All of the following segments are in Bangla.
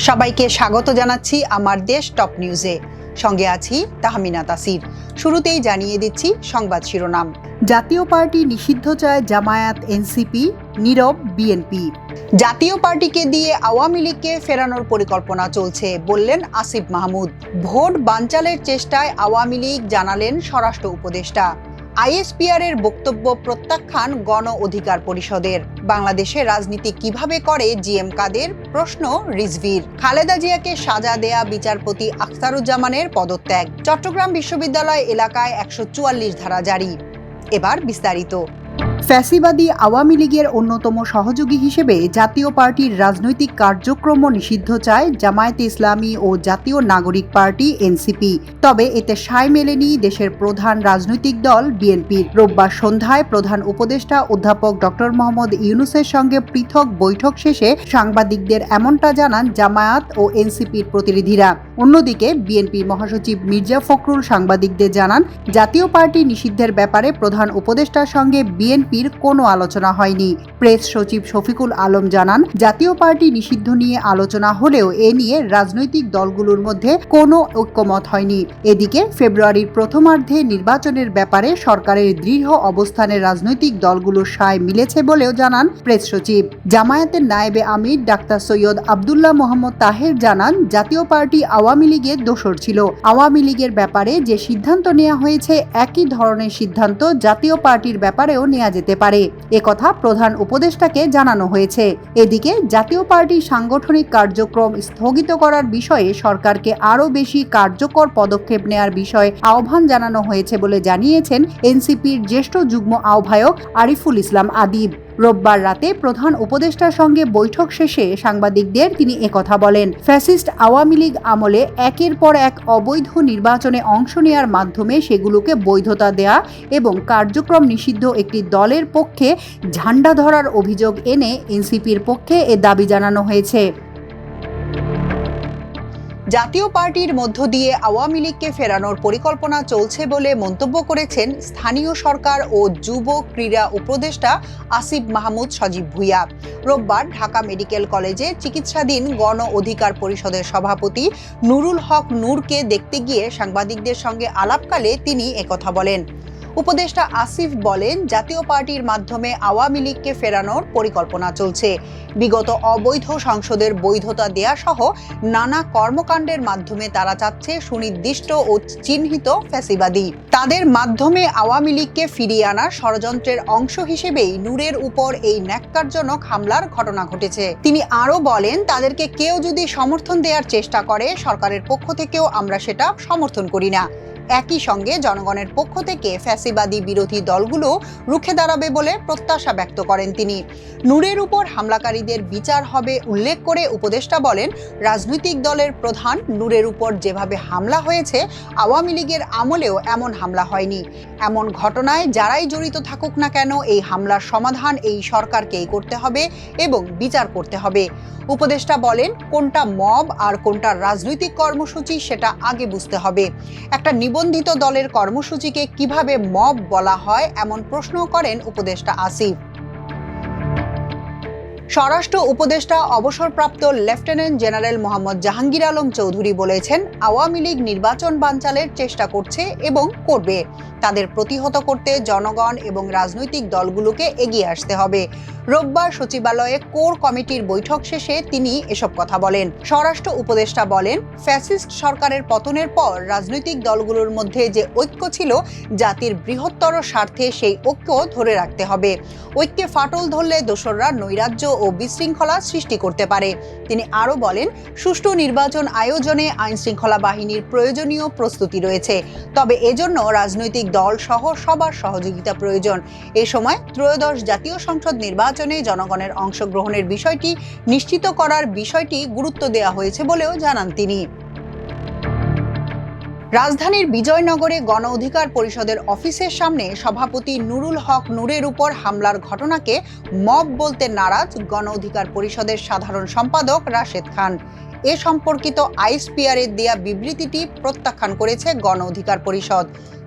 সবাইকে স্বাগত জানাচ্ছি আমার দেশ টপ নিউজে। সঙ্গে আছি তাহমিনা তাসির। শুরুতেই জানিয়ে দিচ্ছি সংবাদ শিরোনাম। জাতীয় পার্টি নিষিদ্ধ চায় জামায়াত, এনসিপি, নীরব বিএনপি। জাতীয় পার্টিকে দিয়ে আওয়ামী লীগকে ফেরানোর পরিকল্পনা চলছে বললেন আসিফ মাহমুদ। ভোট বানচালের চেষ্টায় আওয়ামী লীগ, জানালেন স্বরাষ্ট্র উপদেষ্টা। আইএসপিআর এর বক্তব্য প্রত্যাখ্যান গণ অধিকার পরিষদের। বাংলাদেশে রাজনীতি কিভাবে করে জিএম কাদের, প্রশ্ন রিজভির। খালেদা জিয়াকে সাজা দেয়া বিচারপতি আখতারুজ্জামানের পদত্যাগ। চট্টগ্রাম বিশ্ববিদ্যালয় এলাকায় ১৪৪ ধারা জারি। এবার বিস্তারিত। ফ্যাসিবাদী আওয়ামী লীগের অন্যতম সহযোগী হিসেবে জাতীয় পার্টির রাজনৈতিক কার্যক্রম নিষিদ্ধ চায় জামায়াতে ইসলামী ও জাতীয় নাগরিক পার্টি এনসিপি। তবে এতে সায় মেলেনি দেশের প্রধান রাজনৈতিক দল বিএনপির। রোববার সন্ধ্যায় প্রধান উপদেষ্টা অধ্যাপক ডক্টর মোহাম্মদ ইউনূসের সঙ্গে পৃথক বৈঠক শেষে সাংবাদিকদের এমনটা জানান জামায়াত ও এনসিপির প্রতিনিধিরা। অন্যদিকে বিএনপি মহাসচিব মির্জা ফখরুল সাংবাদিকদের জানান, জাতীয় পার্টি নিষিদ্ধের ব্যাপারে প্রধান উপদেষ্টার সঙ্গে বিএনপির কোনো আলোচনা হয়নি। প্রেস সচিব শফিকুল আলম জানান, জাতীয় পার্টি নিষিদ্ধ নিয়ে আলোচনা হলেও এ নিয়ে রাজনৈতিক দলগুলোর মধ্যে কোনো ঐক্যমত হয়নি। এদিকে ফেব্রুয়ারির প্রথমার্ধে নির্বাচনের ব্যাপারে সরকারের দৃঢ় অবস্থানে রাজনৈতিক দলগুলোর সায় মিলেছে বলেও জানান প্রেস সচিব। জামায়াতের নায়েবে আমির ডাক্তার সৈয়দ আব্দুল্লাহ মোহাম্মদ তাহের জানান, জাতীয় পার্টি আওয়ামী লীগের দোসর ছিল। আওয়ামী লীগের ব্যাপারে যে সিদ্ধান্ত নেওয়া হয়েছে একই ধরনের সিদ্ধান্ত জাতীয় পার্টির ব্যাপারেও নেওয়া যেতে পারে, একথা প্রধান উপদেষ্টাকে জানানো হয়েছে। এদিকে জাতীয় পার্টির সাংগঠনিক কার্যক্রম স্থগিত করার বিষয়ে সরকারকে আরও বেশি কার্যকর পদক্ষেপ নেওয়ার বিষয়ে আহ্বান জানানো হয়েছে বলে জানিয়েছেন এনসিপির জ্যেষ্ঠ যুগ্ম আহ্বায়ক আরিফুল ইসলাম আদিব। রোববার রাতে প্রধান উপদেষ্টার সঙ্গে বৈঠক শেষে সাংবাদিকদের তিনি একথা বলেন। ফ্যাসিস্ট আওয়ামী লীগ আমলে একের পর এক অবৈধ নির্বাচনে অংশ নেওয়ার মাধ্যমে সেগুলোকে বৈধতা দেয়া এবং কার্যক্রম নিষিদ্ধ একটি দলের পক্ষে ঝান্ডা ধরার অভিযোগ এনে এনসিপির পক্ষে এ দাবি জানানো হয়েছে। জাতীয় পার্টির মধ্য দিয়ে আওয়ামী লীগকে ফেরানোর পরিকল্পনা চলছে বলে মন্তব্য করেছেন স্থানীয় সরকার ও যুব ক্রীড়া উপদেষ্টা আসিফ মাহমুদ সজীব ভুঁইয়া। রোববার ঢাকা মেডিকেল কলেজে চিকিৎসাধীন গণ অধিকার পরিষদের সভাপতি নুরুল হক নূরকে দেখতে গিয়ে সাংবাদিকদের সঙ্গে আলাপকালে তিনি একথা বলেন। উপদেষ্টা আসিফ বলেন, জাতীয় পার্টির মাধ্যমে আওয়ামী লীগকে ফেরানোর পরিকল্পনা চলছে। বিগত অবৈধ সংসদের বৈধতা দেয়া সহ নানা কর্মকাণ্ডের মাধ্যমে তারা চাচ্ছে সুনির্দিষ্ট ও চিহ্নিত ফ্যাসিবাদী। তাদের মাধ্যমে আওয়ামী লীগকে ফিরিয়ে আনার ষড়যন্ত্রের অংশ হিসেবেই নূরের উপর এই ন্যাক্কারজনক হামলার ঘটনা ঘটেছে। তিনি আরও বলেন, তাদেরকে কেউ যদি সমর্থন দেওয়ার চেষ্টা করে, সরকারের পক্ষ থেকেও আমরা সেটা সমর্থন করি না। একই সঙ্গে জনগণের পক্ষ থেকে ফ্যাসিবাদী বিরোধী দলগুলো রুখে দাঁড়াবে বলে প্রত্যাশা ব্যক্ত করেন তিনি। নূরের উপর হামলাকারীদের বিচার হবে উল্লেখ করে উপদেষ্টা বলেন, রাজনৈতিক দলের প্রধান নূরের উপর যেভাবে হামলা হয়েছে, আওয়ামী লীগের আমলেও এমন হামলা হয়নি। এমন ঘটনায় যারাই জড়িত থাকুক না কেন, এই হামলার সমাধান এই সরকারকেই করতে হবে এবং বিচার করতে হবে। উপদেষ্টা বলেন, কোনটা মব আর কোনটা রাজনৈতিক কর্মসূচি সেটা আগে বুঝতে হবে। একটা নিবন্ধিত দলের কর্মসূচিকে কিভাবে মব বলা হয়, এমন প্রশ্ন করেন উপদেষ্টা আসিফ। স্বরাষ্ট্র উপদেষ্টা অবসরপ্রাপ্ত লেফটেন্যান্ট জেনারেল মোহাম্মদ জাহাঙ্গীর আলম চৌধুরী বলেছেন, আওয়ামী লীগ নির্বাচন বানচালের চেষ্টা করছে এবং করবে। তাদের প্রতিহত করতে জনগণ এবং রাজনৈতিক দলগুলোকে এগিয়ে আসতে হবে। রোববার সচিবালয়ে কোর কমিটির বৈঠক শেষে তিনি এসব কথা বলেন। স্বরাষ্ট্র উপদেষ্টা বলেন, ফ্যাসিস্ট সরকারের পতনের পর রাজনৈতিক দলগুলোর মধ্যে যে ঐক্য ছিল, জাতির বৃহত্তর স্বার্থে সেই ঐক্য ধরে রাখতে হবে। ঐক্যে ফাটল ধরলে দোসররা নৈরাজ্য ও বিশৃঙ্খলা সৃষ্টি করতে পারে। তিনি আরও বলেন, সুষ্ঠু নির্বাচন আয়োজনে আইনশৃঙ্খলা বাহিনীর প্রয়োজনীয় প্রস্তুতি রয়েছে, তবে এজন্য রাজনৈতিক দল সহ সবার সহযোগিতা প্রয়োজন। এ সময় ত্রয়োদশ জাতীয় সংসদ নির্বাচনে জনগণের অংশগ্রহণের বিষয়টি নিশ্চিত করার বিষয়টি গুরুত্ব দেওয়া হয়েছে বলেও জানান তিনি। রাজধানীর বিজয়নগরে গণ অধিকার পরিষদের অফিসের সামনে সভাপতি নুরুল হক নূরের উপর হামলার ঘটনাকে মব বলতে নারাজ গণ অধিকার পরিষদের সাধারণ সম্পাদক রাশেদ খান। এ সম্পর্কিত আইএসপিআরের দেয়া বিবৃতিটি প্রত্যাখ্যান করেছে গণ অধিকার পরিষদ।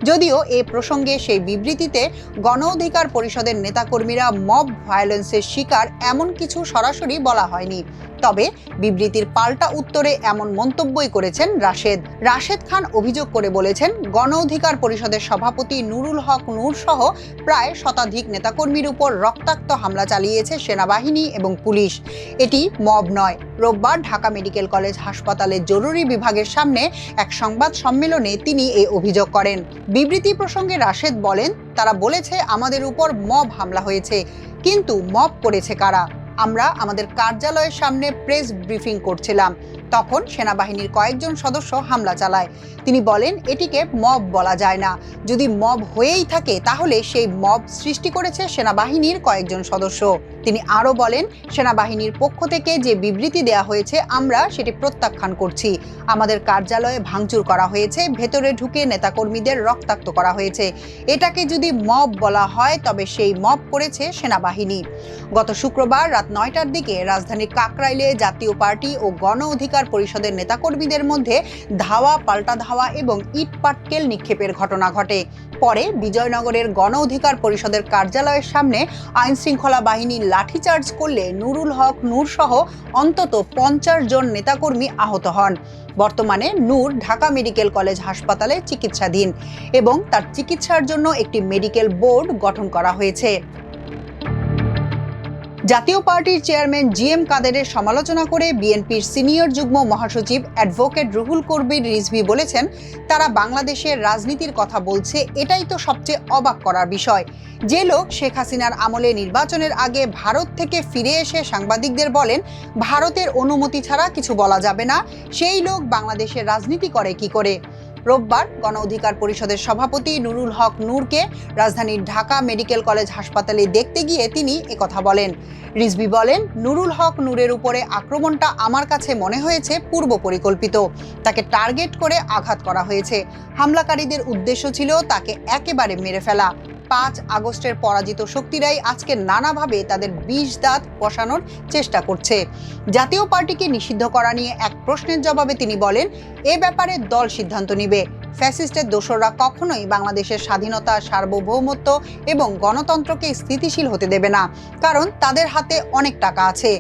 যদিও এ প্রসঙ্গে সেই বিবৃতিতে গণ অধিকার পরিষদের নেতাকর্মীরা মব ভায়োলেন্সের শিকার এমন কিছু সরাসরি বলা হয়নি। তবে বিবৃতির পাল্টা উত্তরে এমন মন্তব্যই করেছেন রাশেদ খান অভিযোগ করে বলেছেন, গণ অধিকার পরিষদের সভাপতি নুরুল হক নূর সহ প্রায় শতাধিক নেতাকর্মীর উপর রক্তাক্ত হামলা চালিয়েছে সেনাবাহিনী এবং পুলিশ। এটি মব নয়। রোববার ঢাকা মেডিকেল কলেজ হাসপাতালের জরুরি বিভাগের সামনে এক সংবাদ সম্মেলনে তিনি এই অভিযোগ করেন। বিবৃতি প্রসঙ্গে রাশেদ বলেন, তারা বলেছে আমাদের উপর মব হামলা হয়েছে, কিন্তু মব করেছে কারা? আমরা আমাদের কার্যালয়ের সামনে প্রেস ব্রিফিং করছিলাম, তখন সেনাবাহিনীর কয়েকজন সদস্য হামলা চালায়। তিনি বলেন, এটিকে মব বলা যায় না। যদি মব হয়েই থাকে তাহলে সেই মব সৃষ্টি করেছে সেনাবাহিনীর কয়েকজন সদস্য। তিনি আরও বলেন, সেনাবাহিনীর পক্ষ থেকে যে বিবৃতি দেয়া হয়েছে আমরা সেটি প্রত্যাখ্যান করছি। আমাদের কার্যালয়ে ভাঙচুর করা হয়েছে, ভেতরে ঢুকে নেতাকর্মীদের রক্তাক্ত করা হয়েছে। এটাকে যদি মব বলা হয় তবে সেই মব করেছে সেনাবাহিনী। গত শুক্রবার রাত 9টার দিকে রাজধানীর কাকরাইলে জাতীয় পার্টি ও গণ অধিকার পরিষদের নেতাকর্মীদের মধ্যে ধাওয়া, পাল্টা ধাওয়া এবং ইট পাটকেল নিক্ষেপের ঘটনা ঘটে। পরে বিজয়নগরের গণ অধিকার পরিষদের কার্যালয়ের সামনে আইন শৃঙ্খলা বাহিনী লাঠিচার্জ করলে নুরুল হক নূর সহ অন্তত 50 জন নেতাকর্মী আহত হন। বর্তমানে নূর ঢাকা মেডিকেল কলেজ হাসপাতালে চিকিৎসাধীন এবং তার চিকিৎসার জন্য একটি মেডিকেল বোর্ড গঠন করা হয়েছে। জাতীয় পার্টির চেয়ারম্যান জিএম কাদেরের সমালোচনা করে বিএনপির সিনিয়র যুগ্ম মহাসচিব অ্যাডভোকেট রুহুল কবির রিজভী বলেছেন, তারা বাংলাদেশের রাজনীতির কথা বলছে, এটাই তো সবচেয়ে অবাক করার বিষয়। যে লোক শেখ হাসিনার আমলে নির্বাচনের আগে ভারত থেকে ফিরে এসে সাংবাদিকদের বলেন ভারতের অনুমতি ছাড়া কিছু বলা যাবে না, সেই লোক বাংলাদেশের রাজনীতি করে কি করে? রোববার গণ অধিকার পরিষদের সভাপতি নুরুল হক নূরকে রাজধানীর ঢাকা মেডিকেল কলেজ হাসপাতালে দেখতে গিয়ে তিনি একথা বলেন। রিজভী বলেন, নুরুল হক নূরের উপরে আক্রমণটা আমার কাছে মনে হয়েছে পূর্ব পরিকল্পিত। তাকে টার্গেট করে আঘাত করা হয়েছে। হামলাকারীদের উদ্দেশ্য ছিল তাকে একেবারে মেরে ফেলা। 5 আগস্টের পরাজিত শক্তিরাই আজকে নানাভাবে তাদের বিষ দাঁত বসানোর চেষ্টা করছে। জাতীয় পার্টিকে নিষিদ্ধ করা নিয়ে এক প্রশ্নের জবাবে তিনি বলেন, এ ব্যাপারে দল সিদ্ধান্ত নেবে। ফ্যাসিস্টের দোসররা কখনোই বাংলাদেশের স্বাধীনতা, সার্বভৌমত্ব এবং গণতন্ত্রকে স্থিতিশীল হতে দেবে না, কারণ তাদের হাতে অনেক টাকা আছে।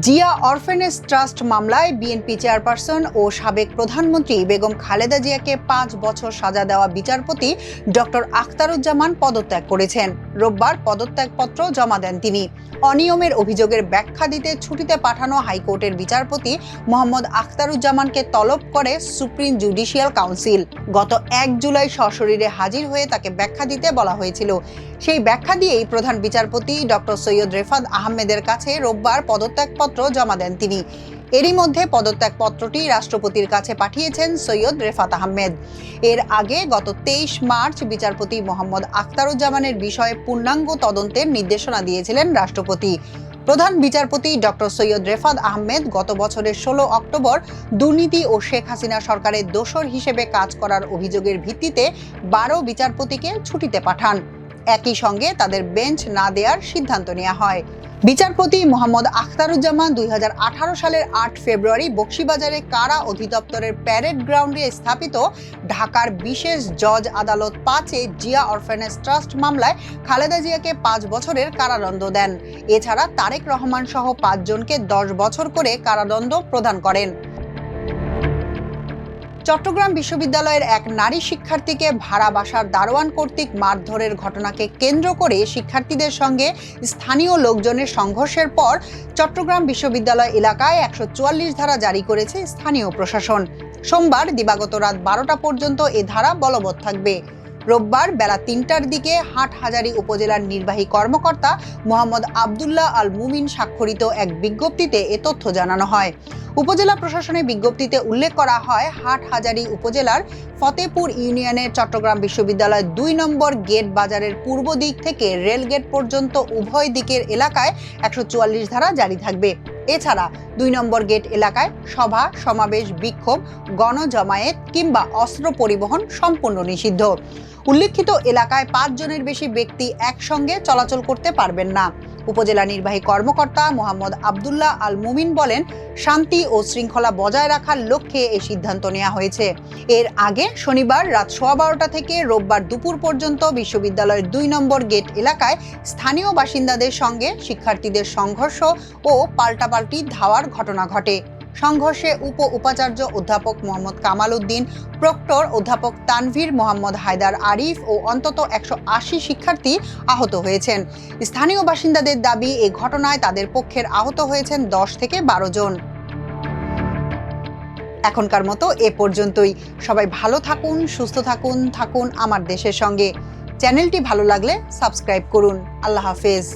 জিয়া অরফেনেজ ট্রাস্ট মামলায় বিএনপি চেয়ারপারসন ও সাবেক প্রধানমন্ত্রী বেগম খালেদা জিয়াকে 5 বছর সাজা দেওয়া বিচারপতি ডক্টর আখতারুজ্জামান পদত্যাগ করেছেন। রোববার পদত্যাগপত্র জমা দেন তিনি। অনিয়মের অভিযোগের ব্যাখ্যা দিতে ছুটিতে পাঠানো হাইকোর্টের বিচারপতি মোহাম্মদ আখতারুজ্জামানকে তলব করে সুপ্রিম জুডিশিয়াল কাউন্সিল। গত 1 জুলাই সশরীরে হাজির হয়ে তাকে ব্যাখ্যা দিতে বলা হয়েছিল। সেই ব্যাখ্যা দিয়েই প্রধান বিচারপতি ডক্টর সৈয়দ রেফাত আহমেদের কাছে রোববার পদত্যাগপত্র জমা দেন তিনি। এরই মধ্যে পদত্যাগপত্রটি রাষ্ট্রপতির কাছে পাঠিয়েছেন সৈয়দ রেফাত আহমেদ। এর আগে গত 23 মার্চ বিচারপতি মোহাম্মদ আখতারুজ্জামানের বিষয়ে পূর্ণাঙ্গ তদন্তের নির্দেশনা দিয়েছিলেন রাষ্ট্রপতি। প্রধান বিচারপতি ডক্টর সৈয়দ রেফাত আহমেদ গত বছরের 16 অক্টোবর দুর্নীতি ও শেখ হাসিনা সরকারের দোসর হিসেবে কাজ করার অভিযোগের ভিত্তিতে 12 বিচারপতিকে ছুটিতে পাঠান। একই সঙ্গে তাদের বেঞ্চ না দেওয়ার সিদ্ধান্ত নেওয়া হয়। বিচারপতি মোহাম্মদ আখতারুজ্জামান 2018 সালের 8 ফেব্রুয়ারি বকশীবাজারে কারা অধিদপ্তরের প্যারেড গ্রাউন্ডে স্থাপিত ঢাকার বিশেষ জজ আদালত 5-এ জিয়া অরফেনেজ ট্রাস্ট মামলায় খালেদা জিয়াকে 5 বছরের কারাদণ্ড দেন। এছাড়া তারেক রহমান সহ 5 জনকে 10 বছর করে কারাদণ্ড প্রদান করেন। চট্টগ্রাম বিশ্ববিদ্যালয়ের এক নারী শিক্ষার্থীকে ভাড়া বাসার দারোয়ান কর্তৃক মারধরের ঘটনাকে কেন্দ্র করে শিক্ষার্থীদের সঙ্গে স্থানীয় লোকজনের সংঘর্ষের পর চট্টগ্রাম বিশ্ববিদ্যালয় এলাকায় 144 ধারা জারি করেছে স্থানীয় প্রশাসন। সোমবার দিবাগত রাত 12টা পর্যন্ত এ ধারা বলবৎ থাকবে। রোববার বেলা 3টার দিকে হাটহাজারী উপজেলার নির্বাহী কর্মকর্তা মোহাম্মদ আবদুল্লাহ আল মুমিন স্বাক্ষরিত এক বিজ্ঞপ্তিতে এ তথ্য জানানো হয়। উপজেলা প্রশাসনের বিজ্ঞপ্তিতে উল্লেখ করা হয়, হাটহাজারী উপজেলার ফতেপুর ইউনিয়নের চট্টগ্রাম বিশ্ববিদ্যালয় 2 নম্বর গেট বাজারের পূর্ব দিক থেকে রেলগেট পর্যন্ত উভয় দিকের এলাকায় 144 ধারা জারি থাকবে। এছাড়া 2 নম্বর গেট এলাকায় সভা, সমাবেশ, বিক্ষোভ, গণজমায়েত কিংবা অস্ত্র পরিবহন সম্পূর্ণ নিষিদ্ধ। উল্লেখিত এলাকায় 5 জনের বেশি ব্যক্তি একসঙ্গে চলাচল করতে পারবেন না। উপজেলা নির্বাহী কর্মকর্তা মোহাম্মদ আব্দুল্লাহ আল মুমিন বলেন, শান্তি ও শৃঙ্খলা বজায় রাখার লক্ষ্যে এই সিদ্ধান্ত নেওয়া হয়েছে। এর আগে শনিবার রাত 12:15 থেকে রোববার দুপুর পর্যন্ত বিশ্ববিদ্যালয়ের 2 নম্বর গেট এলাকায় স্থানীয় বাসিন্দাদের সঙ্গে শিক্ষার্থীদের সংঘর্ষ ও পাল্টাপাল্টি ধাওয়ার ঘটনা ঘটে। সংঘর্ষে উপাচার্য অধ্যাপক মোহাম্মদ কামাল উদ্দিন, প্রক্টর অধ্যাপক তানভীর মোহাম্মদ হায়দার আরিফ ও অন্তত 180 শিক্ষার্থী আহত হয়েছেন। স্থানীয় বাসিন্দাদের দাবি, এই ঘটনায় তাদের পক্ষের আহত হয়েছেন 10 থেকে 12 জন। এখনকার মতো এ পর্যন্তই। সবাই ভালো থাকুন, সুস্থ থাকুন আমার দেশের সঙ্গে। চ্যানেলটি ভালো লাগলে সাবস্ক্রাইব করুন। আল্লাহ হাফেজ।